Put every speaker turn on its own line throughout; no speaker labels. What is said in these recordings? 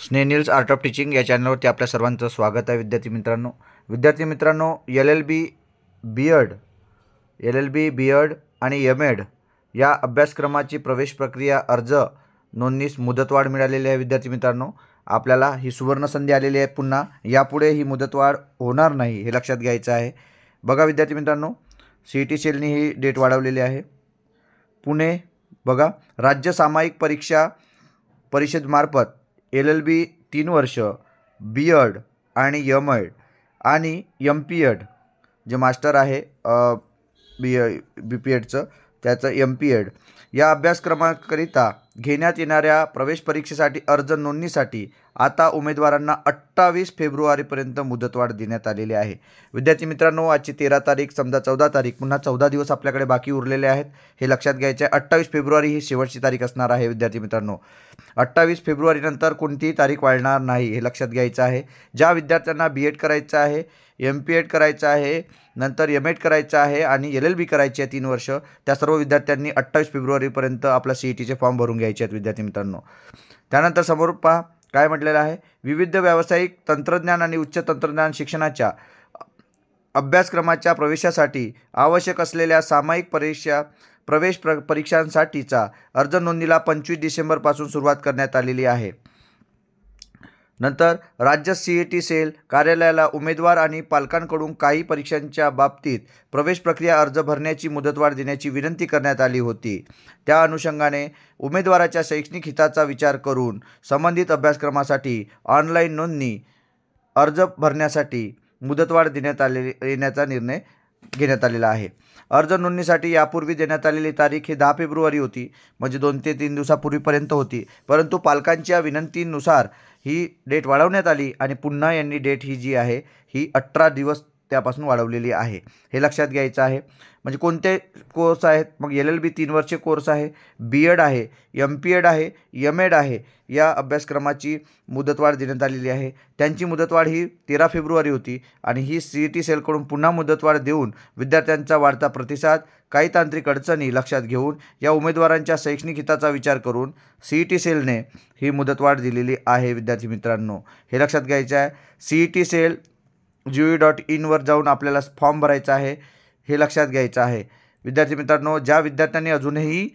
स्नेनिल्स art of teaching या चॅनलवरती आपल्या सर्वांचं स्वागत आहे. विद्यार्थी मित्रांनो, LLB B.Ed आणि M.Ed या अभ्यासक्रमाची प्रवेश प्रक्रिया अर्ज नोंदणीस मुदतवाढ मिळालेली आहे. विद्यार्थी मित्रांनो, आपल्याला ही सुवर्ण संधी आलेली आहे. पुन्हा यापुढे ही मुदतवाढ होणार नाही हे लक्षात घ्यायचं आहे. बघा विद्यार्थी मित्रांनो, CET सेलनी ही डेट वाढवलेली आहे. पुणे बघा, राज्य सामायिक परीक्षा परिषदमार्फत LLB 3 वर्ष, B.Ed आणि M.Ed आणि MPEd जे मास्टर आहे BPEdचं त्याचं MPEd या अभ्यासक्रमाकरिता घेण्यात येणाऱ्या प्रवेश परीक्षेसाठी अर्ज नोंदणीसाठी आता उमेदवारांना 28 फेब्रुवारीपर्यंत मुदतवाढ देण्यात आलेली आहे. विद्यार्थी मित्रांनो, आजची 13 तारीख, समजा 14 तारीख, पुन्हा 14 दिवस आपल्याकडे बाकी उरलेले आहेत. हे लक्षात घ्यायचे आहे. 28 फेब्रुवारी ही शेवटची तारीख असणार आहे. विद्यार्थी मित्रांनो, 28 फेब्रुवारीनंतर कोणतीही तारीख वाढणार नाही हे लक्षात घ्यायचं आहे. ज्या विद्यार्थ्यांना B.Ed करायचं आहे, MPEd करायचं आहे, नंतर M.Ed करायचं आहे आणि LLB करायची आहे 3 वर्ष, त्या सर्व विद्यार्थ्यांनी 28 फेब्रुवारीपर्यंत आपला CETचे फॉर्म भरून घ्यायचे आहेत. विद्यार्थी मित्रांनो, त्यानंतर समोर पहा काय म्हटलेलं आहे. विविध व्यावसायिक तंत्रज्ञान आणि उच्च तंत्रज्ञान शिक्षणाच्या अभ्यासक्रमाच्या प्रवेशासाठी आवश्यक असलेल्या सामायिक प्रवेश परीक्षांसाठीचा अर्ज नोंदणीला 25 डिसेंबरपासून सुरुवात करण्यात आलेली आहे. नंतर राज्य CET सेल कार्यालयाला उमेदवार आणि पालकांकडून काही परीक्षांच्या बाबतीत प्रवेश प्रक्रिया अर्ज भरण्याची मुदतवाढ देण्याची विनंती करण्यात आली होती. त्या अनुषंगाने उमेदवाराच्या शैक्षणिक हिताचा विचार करून संबंधित अभ्यासक्रमासाठी ऑनलाईन नोंदणी अर्ज भरण्यासाठी मुदतवाढ येण्याचा निर्णय घेण्यात आलेला आहे. अर्ज नोंदणीसाठी यापूर्वी देण्यात आलेली तारीख ही 10 फेब्रुवारी होती, म्हणजे 2 ते 3 दिवसापूर्वीपर्यंत होती. परंतु पालकांच्या विनंतीनुसार ही डेट वाढवण्यात आली आणि पुन्हा यांनी डेट ही जी आहे ही 18 दिवस त्यापासून वाढवलेली आहे. हे लक्षात घ्यायचं आहे. म्हणजे कोणते कोर्स आहेत, मग LLB 3 वर्षे कोर्स आहे, B.Ed आहे, MPEd आहे, M.Ed आहे. या अभ्यासक्रमाची मुदतवाढ देण्यात आलेली आहे. त्यांची मुदतवाढ ही 13 फेब्रुवारी होती आणि ही CET सेलकडून पुन्हा मुदतवाढ देऊन विद्यार्थ्यांचा वाढता प्रतिसाद, काही तांत्रिक अडचणी लक्षात घेऊन या उमेदवारांच्या शैक्षणिक हिताचा विचार करून CET सेलने ही मुदतवाढ दिलेली आहे. विद्यार्थी मित्रांनो, हे लक्षात घ्यायचं आहे. CET सेल gov.in वर जाऊन आपल्याला फॉर्म भरायचा आहे. हे लक्षात घ्यायचं आहे. विद्यार्थी मित्रांनो, ज्या विद्यार्थ्यांनी अजूनही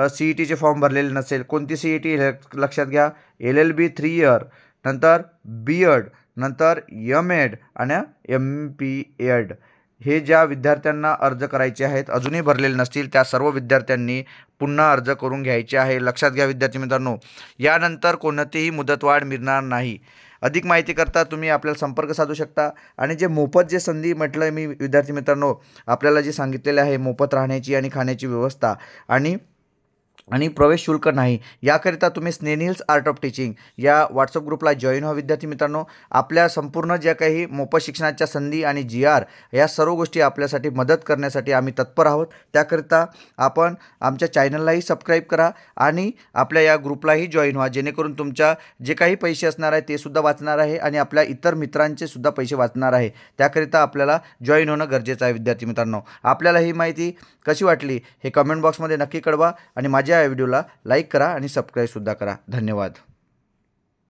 CETचे फॉर्म भरलेले नसेल, कोणती CET हे लक्षात घ्या. LLB 3 इयर, नंतर B.Ed, नंतर M.Ed आणि MPEd हे ज्या विद्यार्थ्यांना अर्ज करायचे आहेत, अजूनही भरलेले नसतील, त्या सर्व विद्यार्थ्यांनी पुन्हा अर्ज करून घ्यायचे आहे. लक्षात घ्या विद्यार्थी मित्रांनो, यानंतर कोणतीही मुदतवाढ मिळणार नाही. अधिक माहितीकरता तुम्ही आपल्याला संपर्क साधू शकता. आणि जे मोफत जे संधी म्हटलं मी विद्यार्थी मित्रांनो, आपल्याला जे सांगितलेले आहे मोफत राहण्याची आणि खाण्याची व्यवस्था आणि प्रवेश शुल्क नाही, याकरिता तुम्ही स्नेनिल्स आर्ट ऑफ टीचिंग या व्हॉट्सअप ग्रुपला जॉईन व्हा. विद्यार्थी मित्रांनो, आपल्या संपूर्ण ज्या काही मोफत शिक्षणाच्या संधी आणि GR या सर्व गोष्टी आपल्यासाठी मदत करण्यासाठी आम्ही तत्पर आहोत. त्याकरिता आपण आमच्या चॅनललाही सबस्क्राईब करा आणि आपल्या या ग्रुपलाही जॉईन व्हा, जेणेकरून तुमच्या जे काही पैसे असणार आहे ते सुद्धा वाचणार आहे आणि आपल्या इतर मित्रांचे सुद्धा पैसे वाचणार आहे. त्याकरिता आपल्याला जॉईन होणं गरजेचं आहे. विद्यार्थी मित्रांनो, आपल्याला ही माहिती कशी वाटली हे कमेंट बॉक्समध्ये नक्की कळवा आणि माझ्या या व्हिडिओला लाईक करा आणि सबस्क्राईब सुद्धा करा. धन्यवाद.